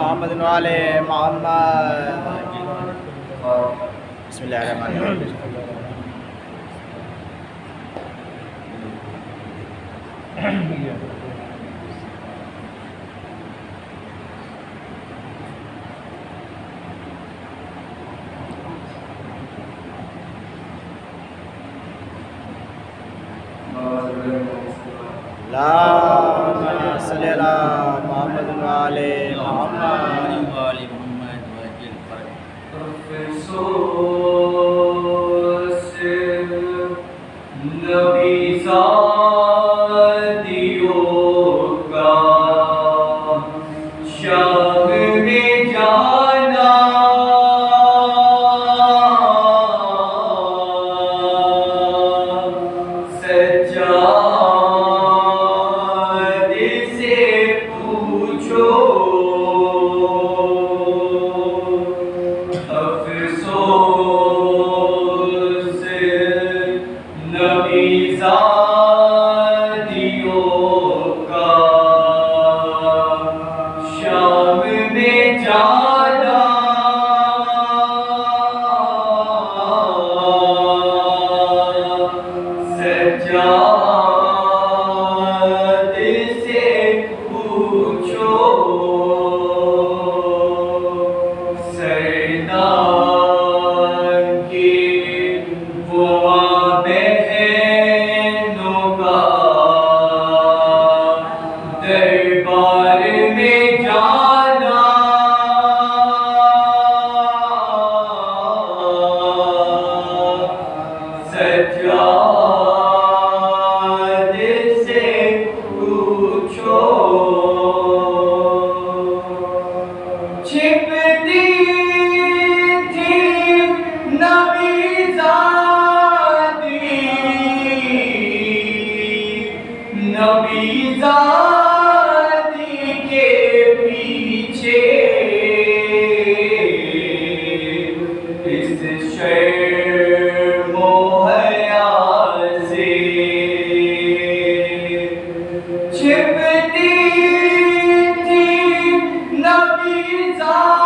मोहम्मद वाले मोहम्मद। बिस्मिल्लाहिर्रहमानिर्रहीम। अल्लाहुम्मा सल्ली अला मोहम्मद वाले मोहम्मद। अफ़सोस नबीज़ादियों का शाम में जाना, सज्जादे से पूछो। अफ़सोस नबीज़ादियों का शाम में जाना, सज्जादे से पूछो। सरदार की वो बहनों का दरबार में जाना, सज्जादे से पूछो। छिपती थी नबीज़ादी, नबीज़ादी के पीछे इस शर्मो हया से। छिपती थी नबीज़ादी,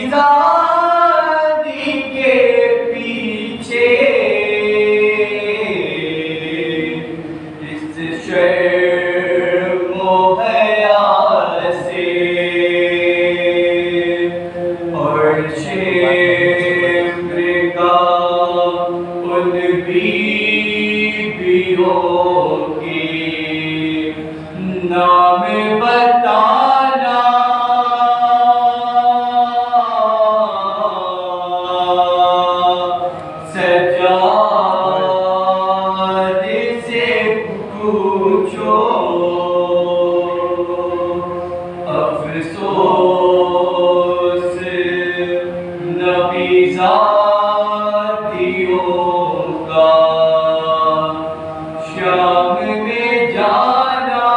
नबीज़ादी के पीछे इस शर्मो हया से। और शिम्र का उन बीवियों के नाम बताना, सज्जादे से पूछो। अफ़सोस नबीज़ादियों का शाम में जाना,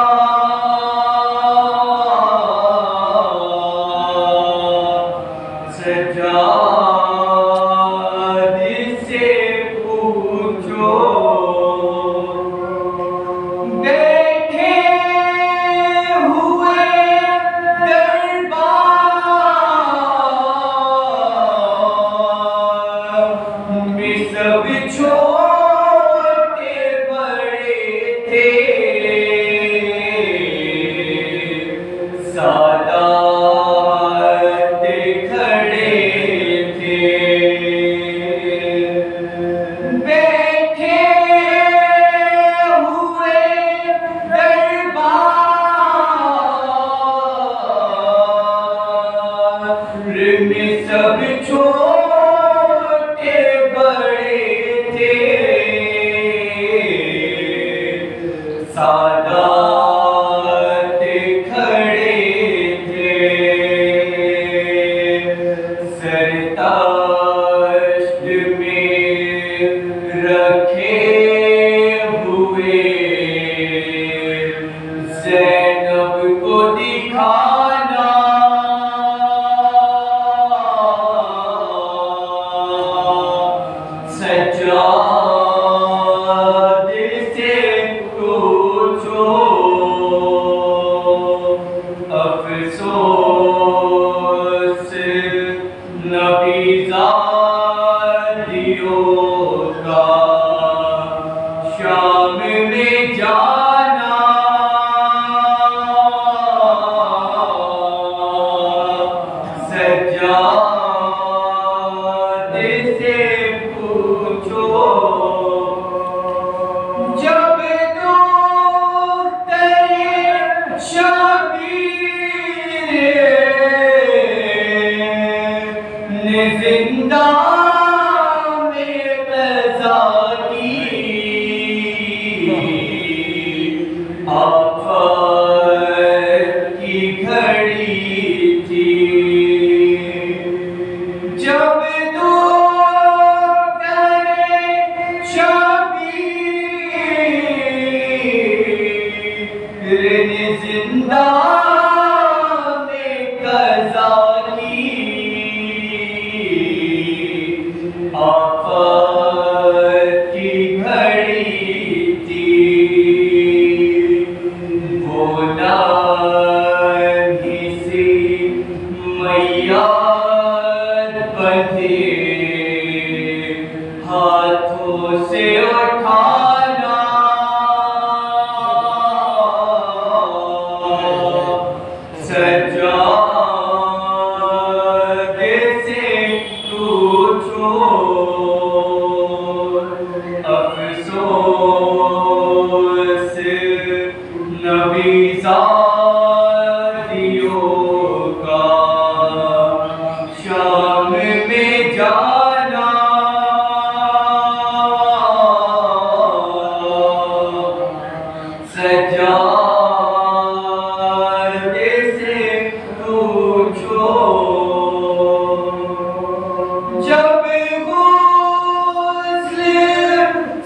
ने जिंदा में कज़ा की, आफत की घड़ी थी, वो नन्ही सी मैयत बंधे हाथों से उठाना, सज्जादे से पूछो अफसोस नबीज़ादियों का शाम में जाना, सज्जादे से पूछो जब गुस्ल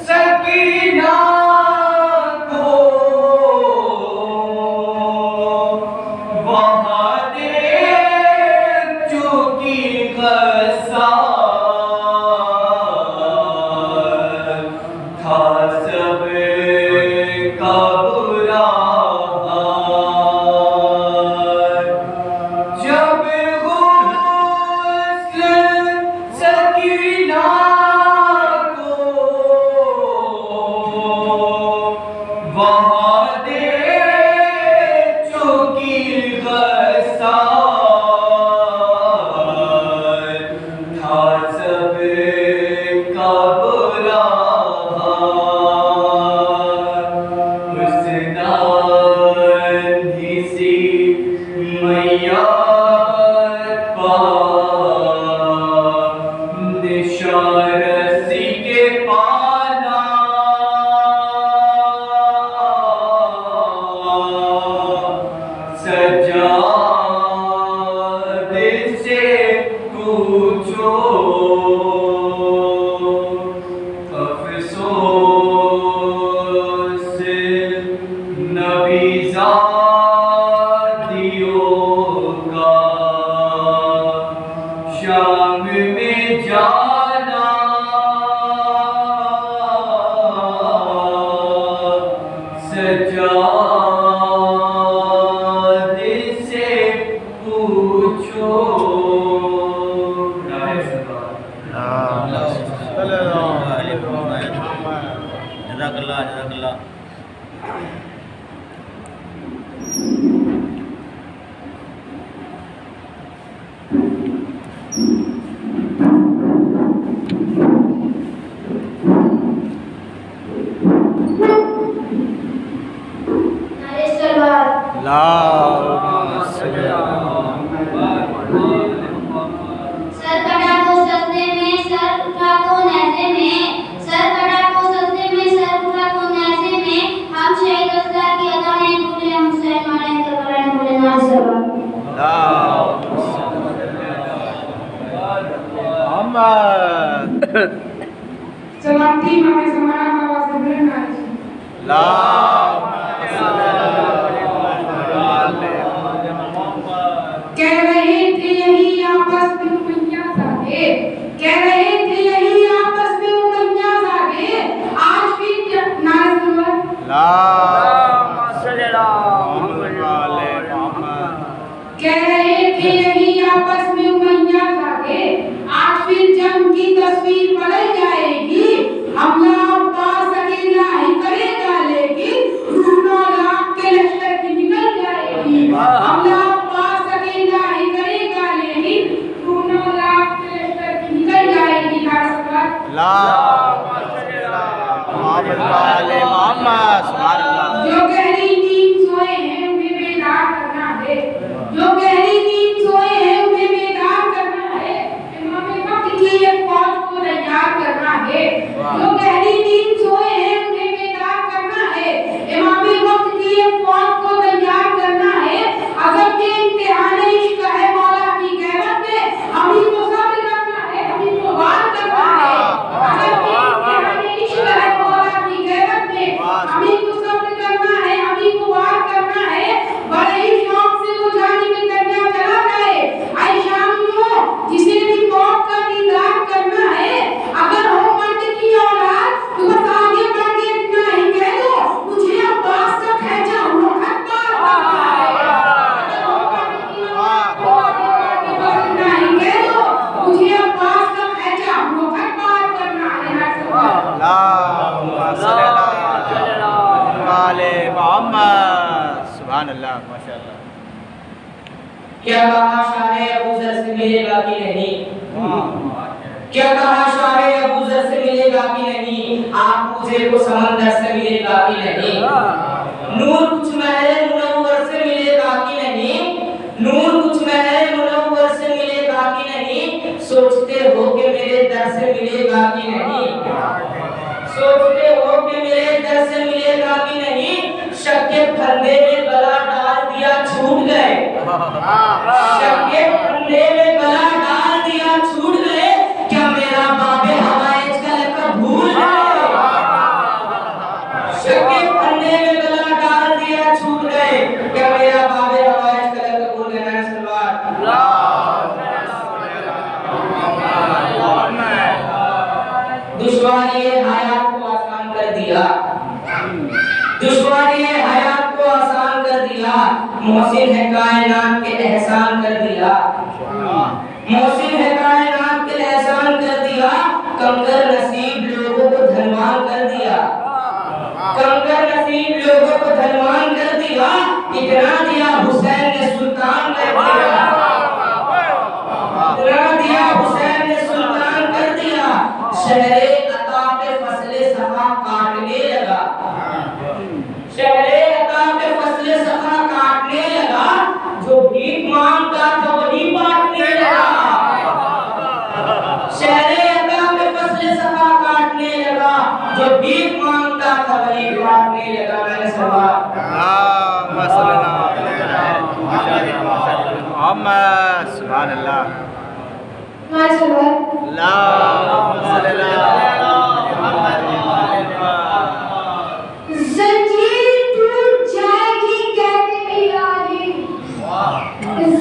सकीना को वहाँ देख चुकी ग़साल था सब का बुरा हाल। जब गुस्ल सकीना को वहाँ देख चुकी ग़साल था सब का बुरा हाल। उस नन्ही सी मैयत पर निशारसी के पाना, सज्जादे से पूछो अफसोस नबीज़ादियों का शाम में जाना, सज्जादे से पूछो। जज़ाकल्लाह जज़ाकल्लाह। अल्लाहुम्मा सल्ली सर कटा तो सजदे में, सर उठा तो नेज़े में, सर कटा तो सजदे में, सर उठा तो नेज़े में, हम शहीद असला की अदा नहीं भूले, हम हुसैन वाले करबला नहीं भूले। ना सवाल समाप्ति माने समाना का वास्ते बोलना है। कह रहे थे यही आपस में उमैया सागे, कह रहे थे यही आपस में उमैया सागे, आज भी नारे सुनवा कह रहे थे यही आपस में उमैया सागे, आज फिर जंग की तस्वीर बदल जाएगी, हमला अब्बास अकेला ही करेगा लेकिन रूनों लाख के लश्कर की निकल जाएगी, हमला अब्बास अकेला ही करेगा लेकिन रूनों लाख के लश्कर की निकल जाएगी। जो गहरी नींद सोए हैं उन्हें बेदार करना है, जो गहरी नींद सोए हैं उन्हें बेदार करना है, इमाम वक्त की एक फौज को तैयार करना है, जो गहरी नींद सोए हैं उन्हें बेदार करना है, इमाम वक्त की एक फौज को तैयार करना है। अज़ब के इम्तिहान इश्क है मौला की कहमत में, हमी को सब्र करना है, हमी को वार करना है। अज़ब के इम्तिहान इश्क है मौला की कहमत में, हमी को माशाल्लाह। क्या कहा शाह अबू जर से मिलेगा कि नहीं? क्या कहा शाह अबू जर से मिलेगा कि नहीं? आप मुझे को समंदर से मिलेगा कि नहीं? नूर कुछ महल मुनव्वर से मिलेगा कि नहीं? नूर कुछ महल मुनव्वर से मिलेगा कि नहीं? सोचते हो कि मेरे दर से मिलेगा कि नहीं? सोचते हो कि मेरे दर से मिलेगा कि नहीं? शक के फंदे में गला डाल दिया छूट गए। शक के फंदे में गला डाल दिया छूट गए। क्या मेरा बाबे हवाइज का लक़ब भूल गए? शक के फंदे में गला डाल दिया छूट गए। क्या मेरा बाबे हवाइज का लक़ब भूल गए? मैंने सलवार दुश्वारी हयात को आसान कर दिया। दुश्वारी हयात को आसान कर दिया। मोहसिन है कायनात के एहसान कर दिया। मोहसिन है कायनात के एहसान कर दिया। कंकर नसीब लोगों को धनवान कर दिया। कंकर नसीब लोगों को धनवान कर दिया। इतना दिया हुसैन ने सुल्तान कर दिया। इतना दिया हुसैन ने सुल्तान कर दिया। शहरे अता पे फसले सफा काटने लगा। शहरे अता पे फसले सफा काटने लगा। जो भीख मांगता था वही बांटने लगा। शहरे अता पे फसले सफा काटने लगा। जो भीख मांगता था वही बांटने लगा। मैंने सवाल सुभान अल्लाह। जंजीर टूट जाएगी कहते यारी।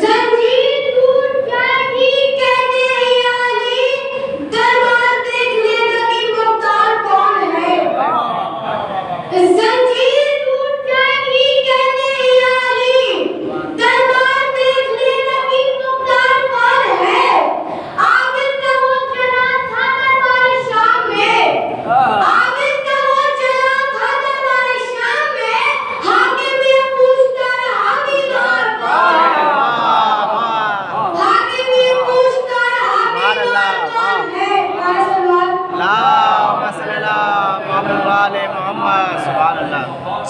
जंजीर टूट जाएगी कहते यारी। दरबार देख लेना कि मुख्तार कौन है। जंजीर टूट जाएगी कहते यारी। दरबार देख लेना कि मुख्तार कौन है। आमिर का वो चला था दरबार शाम में। आमिर का वो चला था दरबार शाम में। हाकिम ये पूछता रहा बीमार कौन है। हाकिम ये पूछता रहा बीमार कौन है।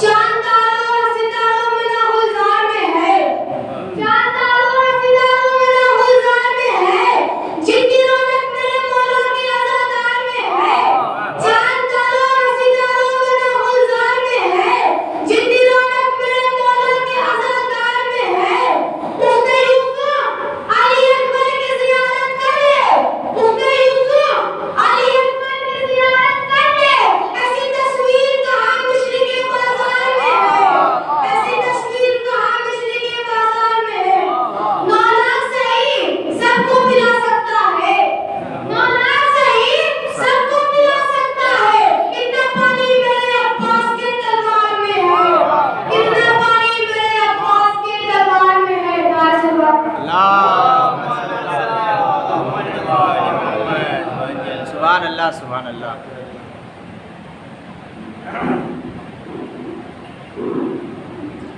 चांद तारों और सितारों में ना गुलजार में है। चांद तारों और सितारों में ना गुलजार में है। जितनी रौनक मेरे मौला के अज़ादार में है। चांद तारों और सितारों में ना गुलजार में है। जितनी रौनक मेरे मौला के अज़ादार में है। उसने यूसुफ अली अकबर की ज़ियारत कर ले। उसने यूसुफ अली अकबर की ज़ियारत कर ले। ऐसी तस्वीर कहाँ मिस्र के बाजार में है। ऐसी तस्वीर कहाँ मिस्र के बाजार में है। 9 लाख सही सबको मिला सकता है। 9 लाख सही सबको मिला सकता है। इतना पानी मेरे अब्बास के तलवार में है। इतना पानी मेरे अब्बास के तलवार में है। सुभान अल्लाह सुभान अल्लाह।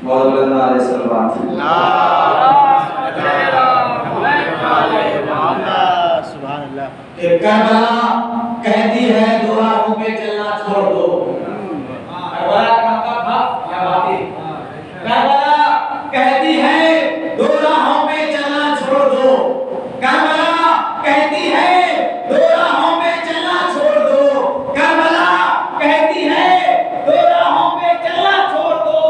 बहुत बुलंद आवाज़ से सलवात। सुभान अल्लाह। कि करबला कहती है दो राहों पे चलना छोड़ दो। करबला का क्या बात है। करबला कहती है दो राहों पे चलना छोड़ दो। करबला कहती है दो राहों पे चलना छोड़ दो। करबला कहती है दो राहों पे चलना छोड़ दो।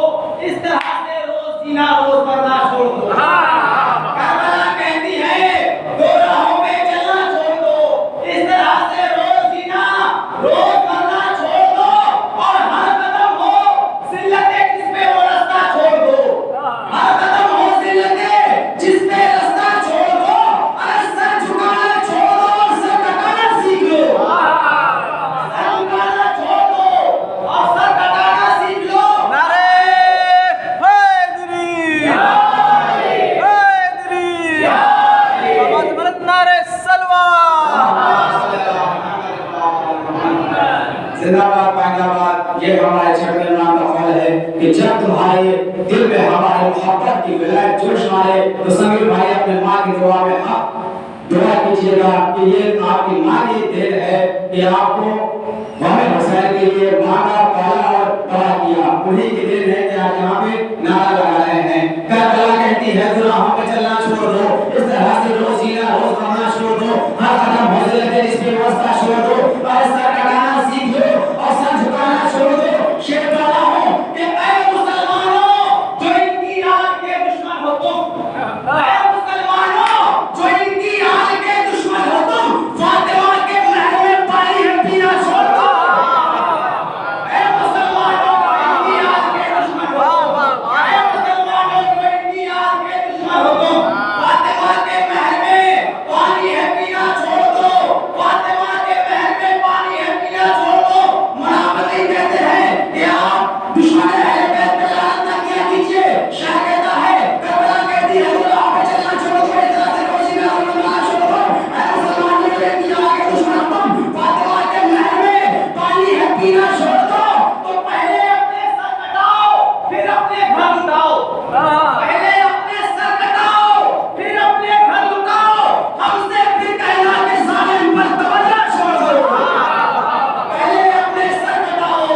इस तरह से रोज जीना रोज मरना छोड़ दो। करबला कहती है दो राहों पे चलना छोड़ दो। इस तरह से रोज जीना रोज मरना छोड़ दो। और हर कदम हो जिल्लतें जिसपे वो रास्ता छोड़ दो। हर कदम हो जिल्लतें जिसपे रास्ता छोड़ दो। और सर झुकाना छोड़ दो और सर कटाना सीख लो। सर झुकाना छोड़ दो और सर कटाना सीख लो। नारे हैदरी हैदरी आवाज मरद नारे सलवा। जिंदाबाद पाइंदाबाद। ये हमारे छठवें नाम का फल है कि जब तुम्हारे दिल में हमारे और मोहब्बत की गहराई जोश मारे तो समीर भाई अपने माँ की दुआ में दुआ कीजिएगा कि ये आपकी माँ की देन है कि आपको मोहम्मद हुसैन के लिए मांगा पाला और दुआ किया। उन्हीं की देन है कि आज यहाँ पे नारा लगा रहे हैं। करबला कहती है गुनाहों पे चलना छोड़ दो, इस तरह से रोज जीना रोज मरना छोड़ दो, हर कदम हौसले लगे इसकी व्यवस्था छोड़ दो, और सर कटाना सीख लो और सर झुकाना छोड़ दो। शेर वाला हो कि ऐ मुसलमानों जो इनकी आग के दुश्मन हो तुम, ऐ मुसलमानों जो इनकी आग के दुश्मन हो तुम, फातिमा के महल में पानी है पीना छोड़ दो। ऐ मुसलमानों जो इनकी आग के दुश्मन हो तुम, ऐ मुसलमानों जो इनकी आग के दुश्मन हो तुम, फातिमा के महल में पानी है पीना छोड़ दो, फातिमा के महल में पानी है पीना छोड़ दो। मुनाफिक कहते हैं कि आप दुश्मन अहले बैत पे लानत ना किया कीजिए। शाह कहता है करबला कहती है गुनाहों पे चलना छोड़ दो, इस तरह से रोजी में और मरना छोड़ दो। ऐ मुसलमानों जो इनकी आग के दुश्मन हो तुम, फातिमा के महल में पानी है पीना छोड़ दो। तो पहले अपने सर कटाओ फिर अपने घर लुटाओ, पहले अपने सर कटाओ फिर अपने घर लुटाओ, हमसे फिर कहना कि जालिम पर तवज्जो छोड़ दो। पहले अपने सर कटाओ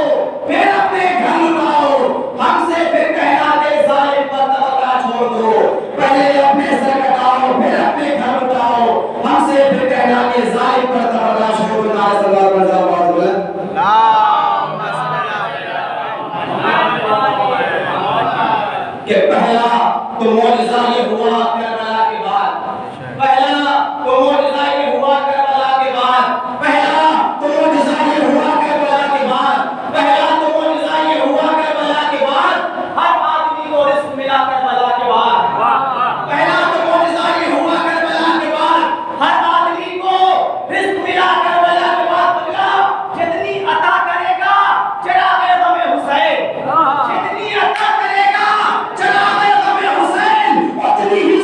फिर अपने घर लुटाओ, हमसे फिर कहना कि जालिम पर तवज्जो छोड़ दो। पहले अपने सर कटाओ फिर अपने घर लुटाओ, हमसे फिर कहना कि जालिम पर तवज्जो छोड़ दो। नारे सल्लल्लाहु अलैहि वसल्लम। कि पहला तो मौजज़ा ये हुआ करबला के बाद, पहला तो मौजज़ा ये हुआ करबला के बाद, पहला तो मौजज़ा ये हुआ करबला के बाद, पहला तो मौजज़ा ये हुआ करबला के बाद, हर आदमी को रिज़्क मिला करबला के बाद। पहला तो मौजज़ा ये हुआ करबला के बाद, हर आदमी को रिज़्क मिला करबला के बाद। बगला जितनी अता करेगा चिरागे ग़म हुसैन, जितनी अता करेगा चिरागे ग़म हुसैन, उतनी ही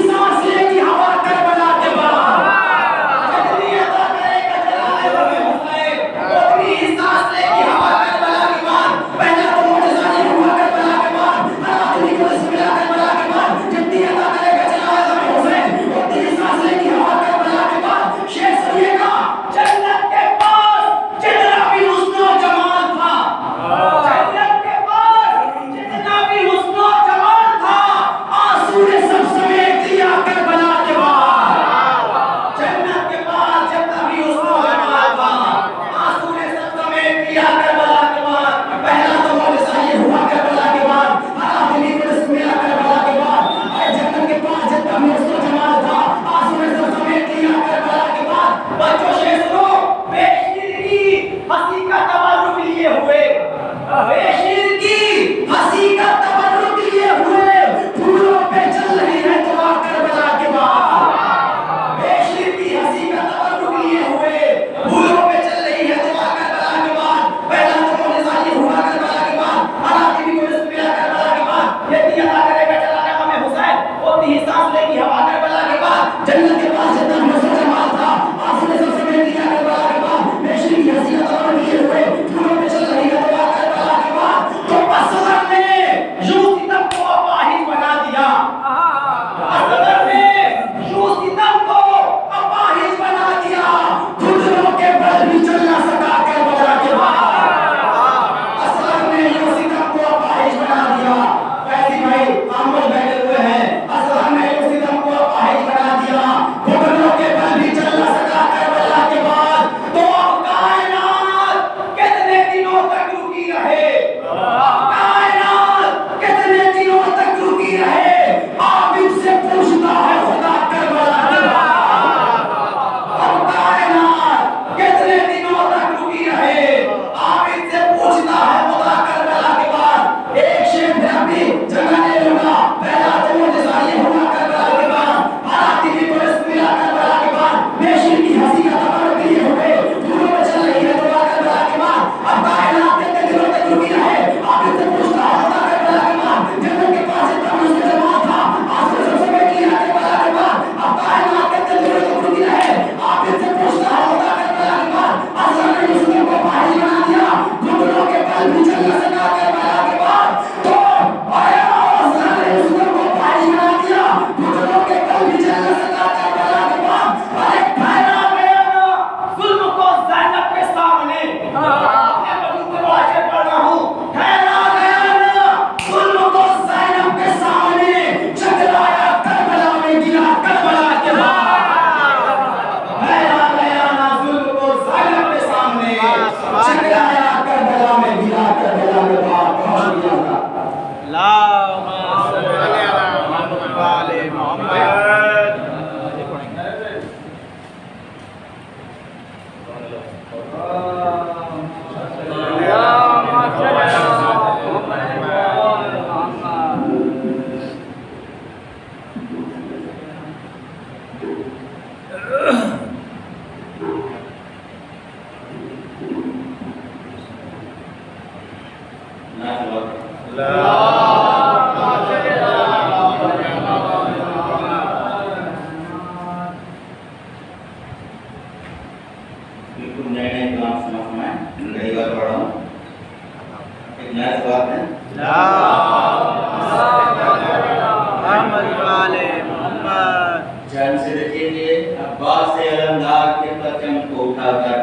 ध्यान से देखिए, अब्बास से अलमदार के परचम को उठाकर,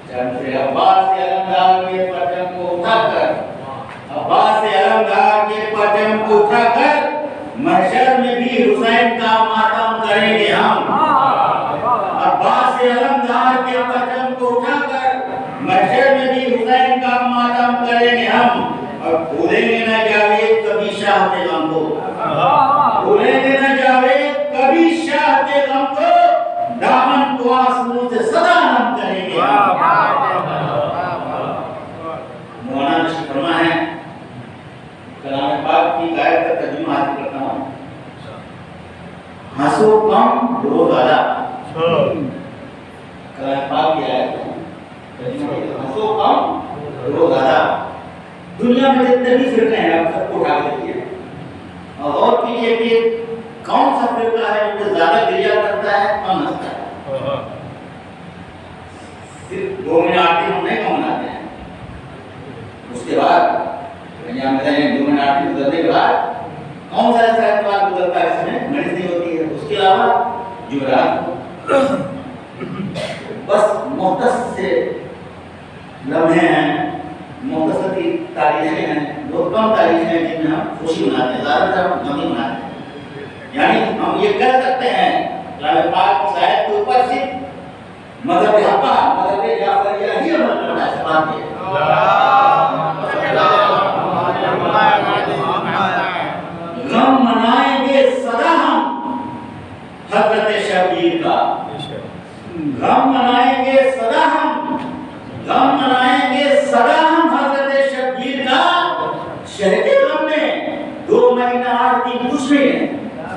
ध्यान से, अब्बास से अलमदार के परचम को उठाकर, अब्बास से अलमदार के परचम को उठाकर महशर में भी हुसैन का मातम करेंगे हम। अब्बास से अलमदार के परचम को उठाकर महशर में भी हुसैन का मातम करेंगे हम। और भूलेंगे न जावेद कभी शाह के गम को, भूलेंगे न जावेद कभी शाह के गम को, दामन को आंसुओं से सदा नम करेंगे। मौलाना ने फरमा है, कलाम पाक की आयत का तर्जुमा हासिल करता हूं, हंसो कम रो ज्यादा। कलाम पाक की आयत हंसो कम रो ज्यादा। दुनिया में जितने भी फिरके हैं आप सबको उठा के देखिए और कीजिए कि कौन सा फिरका है जो ज्यादा क्रिया करता है, कम हंसता है। सिर्फ 2 मिनट हम नहीं कम मनाते हैं, उसके बाद 2 मिनट गुजरने के बाद कौन सा ऐसा एतवार गुजरता है इसमें मनीष नहीं होती है। उसके अलावा जुमरात बस मुख्तसर से लम्हे हैं, मुख्तसर की तारीखें हैं, बहुत कम तारीखें हैं जिनमें हम खुशी मनाते हैं, ज़्यादातर हम गमी मनाते हैं। यानी हम ये कह सकते हैं कलाम पाक की आयत के ऊपर सिर्फ मज़हब हक़ा, मज़हब जाफरिया ही अमल करना है। बात ये गम मनाएंगे सदा हम हज़रत शबीर का, गम मनाएंगे सदा हम, गम मनाएंगे सदा हम हज़रत शबीर का। शहर के गम में 2 महीना 8 दिन कुछ नहीं है।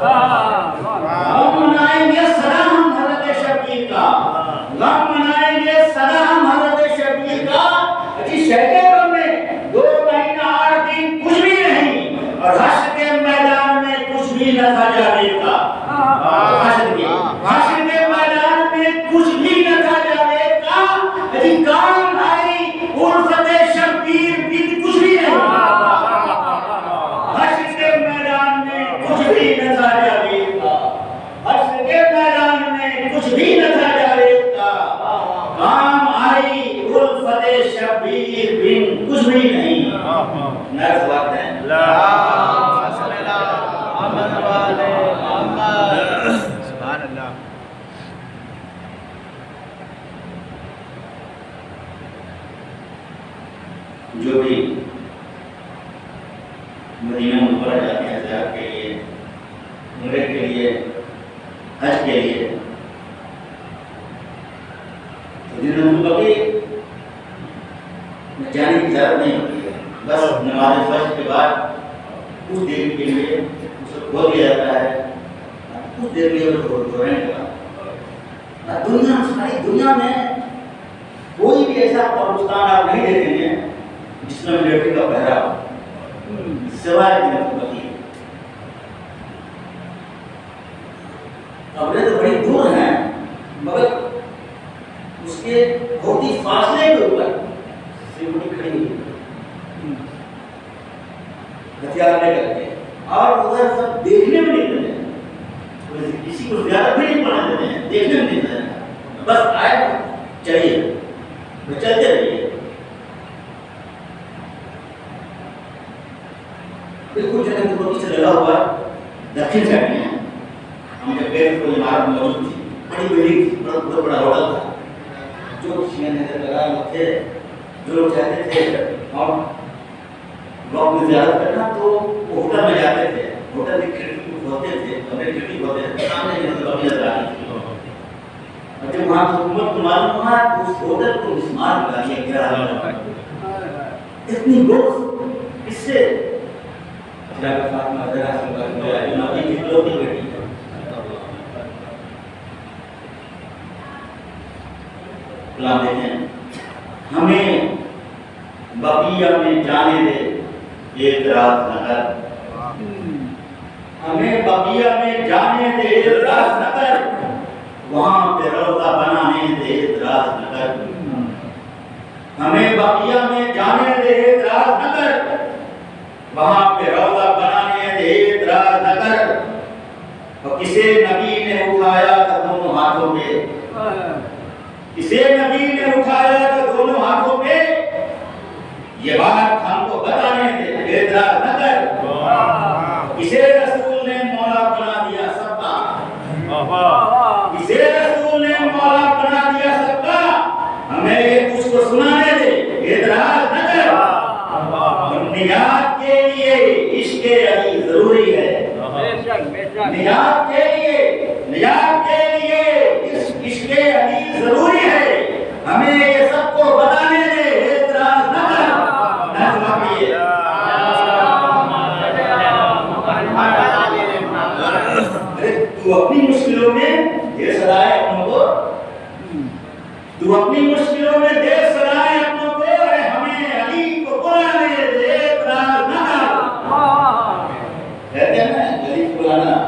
गम मनाएंगे सदा हम हज़रत शबीर का, गम मनाएंगे सदा हम हज़रत शबीर का। शहर के गम में 2 महीना 8 दिन कुछ भी नहीं, और हश्र के मैदान में कुछ भी न था जावेद का। हश्र के मैदान में कुछ भी न था जावेद का। काम आई उल्फत शबीर बिन कुछ भी नहीं, हश्र के मैदान में कुछ भी न था जावेद का, हश्र के मैदान में कुछ भी न था जावेद का। काम आई उल्फत शबीर बिन कुछ भी नहीं। नर्स बात है सुभान अल्लाह। जो भी मदीना मुनव्वरा जाते हैं ज़ियारत के लिए, उम्रे के लिए, हज के लिए, तो जिन कभी जाने की जरूरत नहीं होती है। बस नमाज फज्र के बाद कुछ देर के लिए उसे खोल दिया जाता है, कुछ देर के लिए छोड़ने के बाद दुनिया, सारी दुनिया में कोई भी ऐसा कब्रिस्तान आप नहीं देखेंगे जिसमें मिलिट्री का पहरा सिवाय कब्रें तो बड़ी दूर हैं, मगर उसके बहुत ही फासले के ऊपर सिक्योरिटी खड़ी हुई है, हथियार लेकर के, और उधर सब देखने में नहीं देते हैं, किसी को ज़्यादा भी नहीं पढ़ने देते हैं, देखने में नहीं देते हैं। बस आए चलिए तो चलते रहिए। बिल्कुल जगह को पीछे लगा हुआ दक्षिण साइड में हम जब गए तो इमारत मौजूद थी, बड़ी बिल्डिंग थी, बहुत बड़ा होटल था। जो लगा लोग थे, जो लोग चाहते थे और ब्लॉक में ज़्यादा करना तो होटल में जाते थे। होटल की खिड़की होते थे, कमरे खिड़की होते थे, सामने कभी नजर आती थी। और जब वहाँ हुकूमत को मालूम हुआ तो उस होटल को मिसमार लगा दिया गया। इतनी लोग इससे हमें बकिया में जाने दे एक रात न कर, हमें बकिया में जाने दे एक रात न कर, वहां पे रोजा बनाने दे एक रात न कर, हमें बकिया में जाने दे एक रात न कर, वहां पे रोजा बनाने दे एक रात न कर। और किसे नबी ने उठाया था दोनों हाथों पे, किसे नबी ने उठाया था दोनों हाथों पे, ये बात हमको बताने दे, एतराज न कर। किसे रसूल ने मौला बना दिया सबका, किसे रसूल ने मौला बना दिया सबका, हमें ये कुछ को सुनाने दे, एतराज न कर। निजात के लिए इश्क़ अली जरूरी है, निजात के लिए इश्क़ अली जरूरी है। हमें ये सबको बताने दे, एतराज न कर। तू अपनी मुश्किलों में ये सलाह अपनों को, तू अपनी मुश्किलों में दे सलाह अपनों को, हमें अली को बुलाने दे, एतराज न कर। कहते हैं ना अली को बुलाना।